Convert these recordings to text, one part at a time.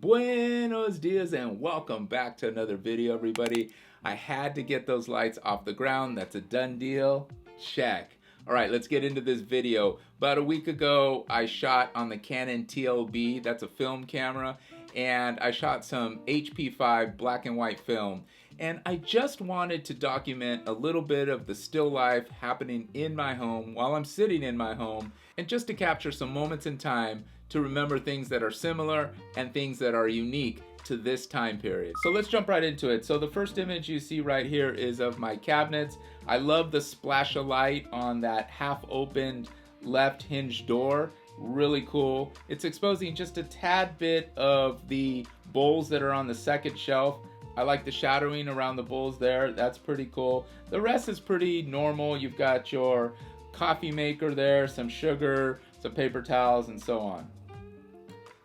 Buenos dias and welcome back to another video, everybody. I had to get those lights off the ground. That's a done deal. Check. All right, let's get into this video. About a week ago, I shot on the Canon TLB. That's a film camera. And I shot some HP5 black and white film. And I just wanted to document a little bit of the still life happening in my home while I'm sitting in my home, and just to capture some moments in time to remember things that are similar and things that are unique to this time period. So let's jump right into it. So the first image you see right here is of my cabinets. I love the splash of light on that half opened left hinge door. Really cool. It's exposing just a tad bit of the bowls that are on the second shelf. I like the shadowing around the bowls there. That's pretty cool. The rest is pretty normal. You've got your coffee maker there, some sugar, some paper towels, and so on.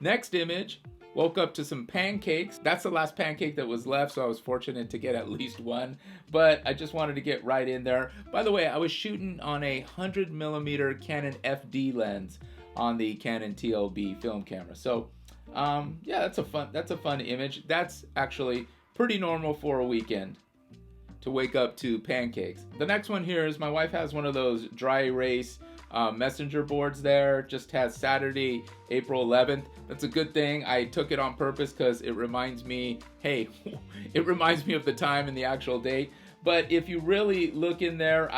Next image, woke up to some pancakes. That's the last pancake that was left, so I was fortunate to get at least one, but I just wanted to get right in there. By the way, I was shooting on a 100mm Canon FD lens on the Canon TLB film camera. So yeah, that's a fun image. That's actually pretty normal for a weekend to wake up to pancakes. The next one here is my wife has one of those dry erase messenger boards there. Just has Saturday, April 11th. That's a good thing. I took it on purpose because it reminds me, hey, it reminds me of the time and the actual date. But if you really look in there,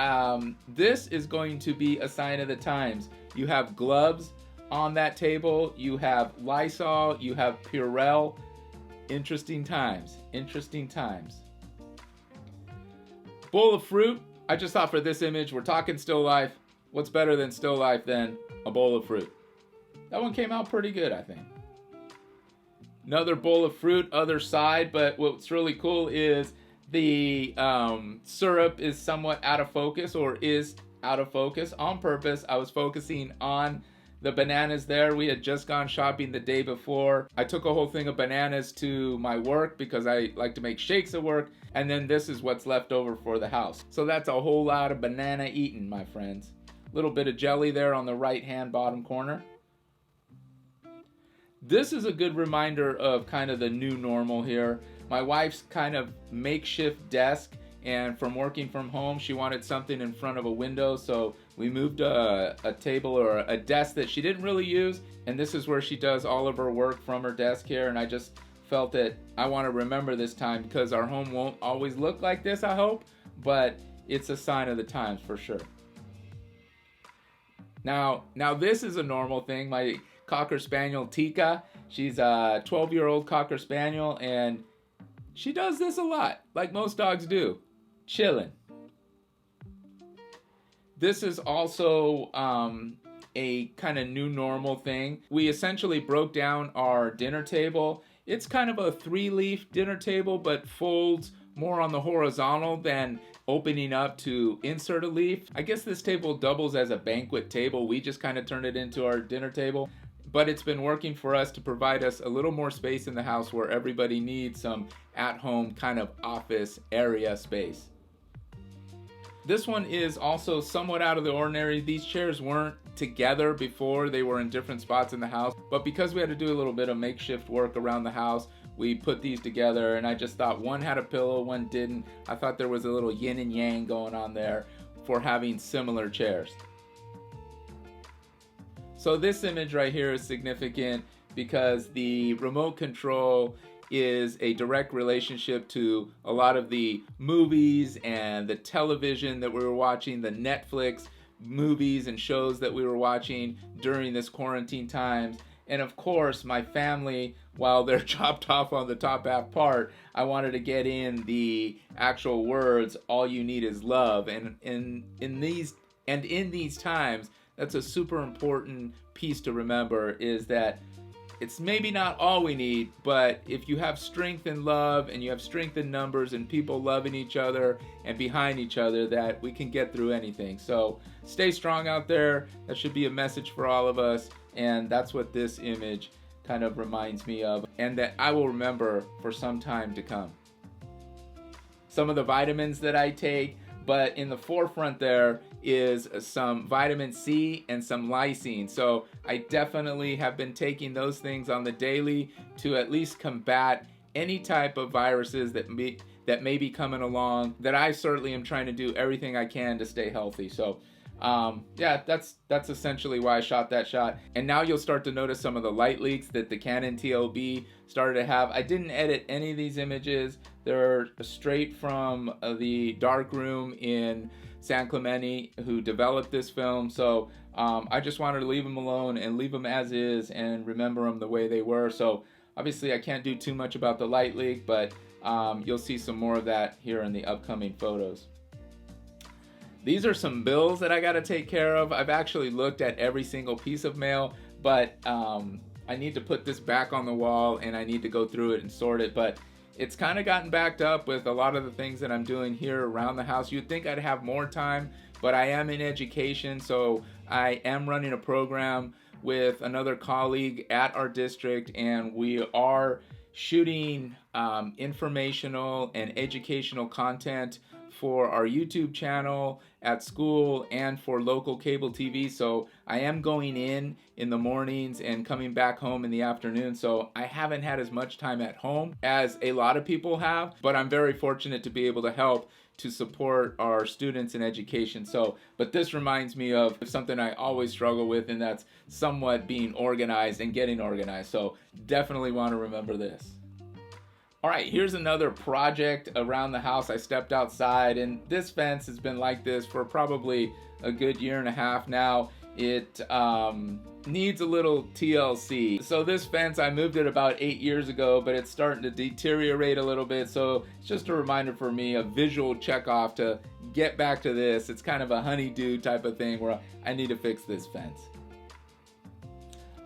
this is going to be a sign of the times. You have gloves on that table. You have Lysol. You have Purell. Interesting times. Interesting times. Bowl of fruit. I just thought for this image, we're talking still life. What's better than still life than a bowl of fruit? That one came out pretty good, I think. Another bowl of fruit, other side, but what's really cool is the syrup is somewhat out of focus, or is out of focus on purpose. I was focusing on the bananas there. We had just gone shopping the day before. I took a whole thing of bananas to my work because I like to make shakes at work, and then this is what's left over for the house. So that's a whole lot of banana eating, my friends. Little bit of jelly there on the right hand bottom corner. This is a good reminder of kind of the new normal here. My wife's kind of makeshift desk, and from working from home, she wanted something in front of a window, so we moved a table or a desk that she didn't really use, and this is where she does all of her work from her desk here. And I just felt that I want to remember this time because our home won't always look like this, I hope, but it's a sign of the times for sure. Now this is a normal thing. My Cocker Spaniel Tika, she's a 12-year-old Cocker Spaniel, and she does this a lot, like most dogs do, chilling. This is also a kind of new normal thing. We essentially broke down our dinner table. It's kind of a 3-leaf dinner table, but folds more on the horizontal than opening up to insert a leaf. I guess this table doubles as a banquet table. We just kind of turned it into our dinner table, but it's been working for us to provide us a little more space in the house where everybody needs some at-home kind of office area space. This one is also somewhat out of the ordinary. These chairs weren't together before. They were in different spots in the house, but because we had to do a little bit of makeshift work around the house, we put these together, and I just thought one had a pillow, one didn't. I thought there was a little yin and yang going on there for having similar chairs. So this image right here is significant because the remote control is a direct relationship to a lot of the movies and the television that we were watching, the Netflix movies and shows that we were watching during this quarantine times. And of course, my family, while they're chopped off on the top half part, I wanted to get in the actual words, all you need is love. And in these times, that's a super important piece to remember, is that it's maybe not all we need, but if you have strength in love and you have strength in numbers and people loving each other and behind each other, that we can get through anything. So stay strong out there. That should be a message for all of us. And that's what this image kind of reminds me of, and that I will remember for some time to come. Some of the vitamins that I take, but in the forefront there is some vitamin C and some lysine. So I definitely have been taking those things on the daily to at least combat any type of viruses that may be coming along, that I certainly am trying to do everything I can to stay healthy. So yeah, that's essentially why I shot that shot. And now you'll start to notice some of the light leaks that the Canon TLB started to have. I didn't edit any of these images. They're straight from the darkroom in San Clemente, who developed this film. So I just wanted to leave them alone and leave them as is and remember them the way they were. So obviously I can't do too much about the light leak, but you'll see some more of that here in the upcoming photos. These are some bills that I got to take care of. I've actually looked at every single piece of mail, but I need to put this back on the wall and I need to go through it and sort it. But it's kind of gotten backed up with a lot of the things that I'm doing here around the house. You'd think I'd have more time, but I am in education, so I am running a program with another colleague at our district, and we are shooting informational and educational content for our YouTube channel, at school, and for local cable TV. So I am going in the mornings and coming back home in the afternoon. So I haven't had as much time at home as a lot of people have, but I'm very fortunate to be able to help to support our students in education. So, but this reminds me of something I always struggle with, and that's somewhat being organized and getting organized. So definitely want to remember this. All right, here's another project around the house. I stepped outside, and this fence has been like this for probably a good year and a half now. It needs a little TLC. So this fence, I moved it about 8 years ago, but it's starting to deteriorate a little bit. So it's just a reminder for me, a visual checkoff to get back to this. It's kind of a honeydew type of thing where I need to fix this fence.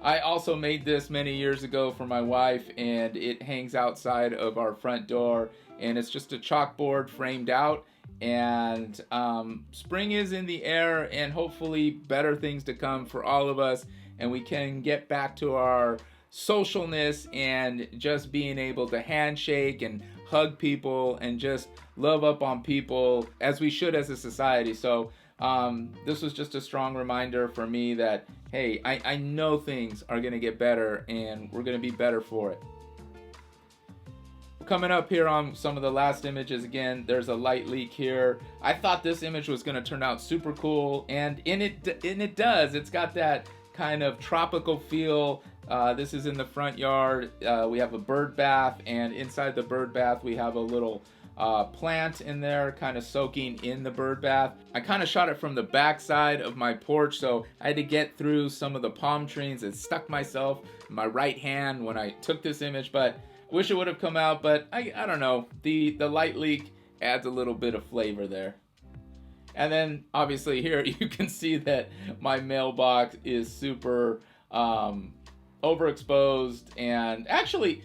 I also made this many years ago for my wife, and it hangs outside of our front door, and it's just a chalkboard framed out. And spring is in the air, and hopefully better things to come for all of us, and we can get back to our socialness and just being able to handshake and hug people and just love up on people as we should as a society. So this was just a strong reminder for me that, hey, I know things are going to get better, and we're going to be better for it. Coming up here on some of the last images, again, there's a light leak here. I thought this image was going to turn out super cool, and it does. It's got that kind of tropical feel. This is in the front yard. We have a bird bath, and inside the bird bath we have a little plant in there kind of soaking in the bird bath. I kind of shot it from the back side of my porch, so I had to get through some of the palm trees. It stuck myself in my right hand when I took this image, but I wish it would have come out, but I don't know. The light leak adds a little bit of flavor there. And then obviously here you can see that my mailbox is super overexposed, and actually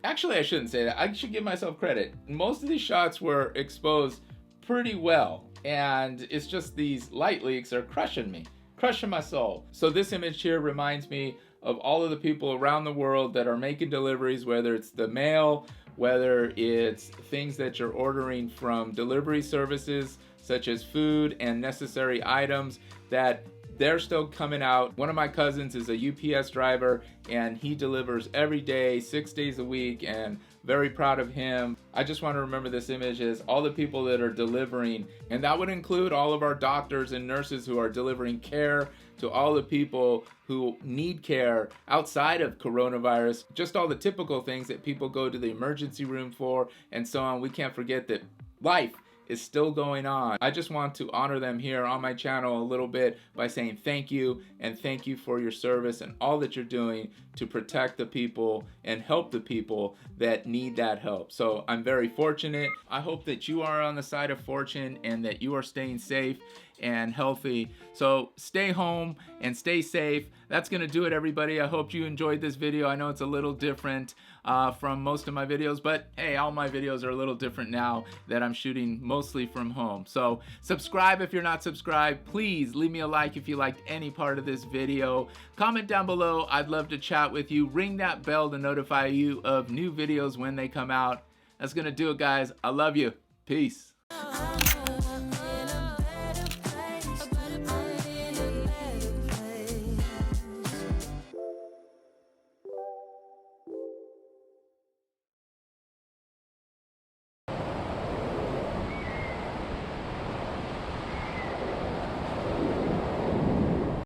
I shouldn't say that. I should give myself credit. Most of these shots were exposed pretty well, and it's just these light leaks are crushing me, crushing my soul. So this image here reminds me of all of the people around the world that are making deliveries, whether it's the mail, whether it's things that you're ordering from delivery services such as food and necessary items, that they're still coming out. One of my cousins is a UPS driver, and he delivers every day, 6 days a week, and very proud of him. I just want to remember this image as all the people that are delivering, and that would include all of our doctors and nurses who are delivering care to all the people who need care outside of coronavirus, just all the typical things that people go to the emergency room for and so on. We can't forget that life is still going on. I just want to honor them here on my channel a little bit by saying thank you, and thank you for your service and all that you're doing to protect the people and help the people that need that help. So I'm very fortunate. I hope that you are on the side of fortune and that you are staying safe and healthy. So stay home and stay safe. That's gonna do it, everybody. I hope you enjoyed this video. I know it's a little different from most of my videos, but hey, all my videos are a little different now that I'm shooting mostly from home. So subscribe if you're not subscribed. Please leave me a like if you liked any part of this video. Comment down below. I'd love to chat with you. Ring that bell to notify you of new videos when they come out. That's gonna do it, guys. I love you. Peace.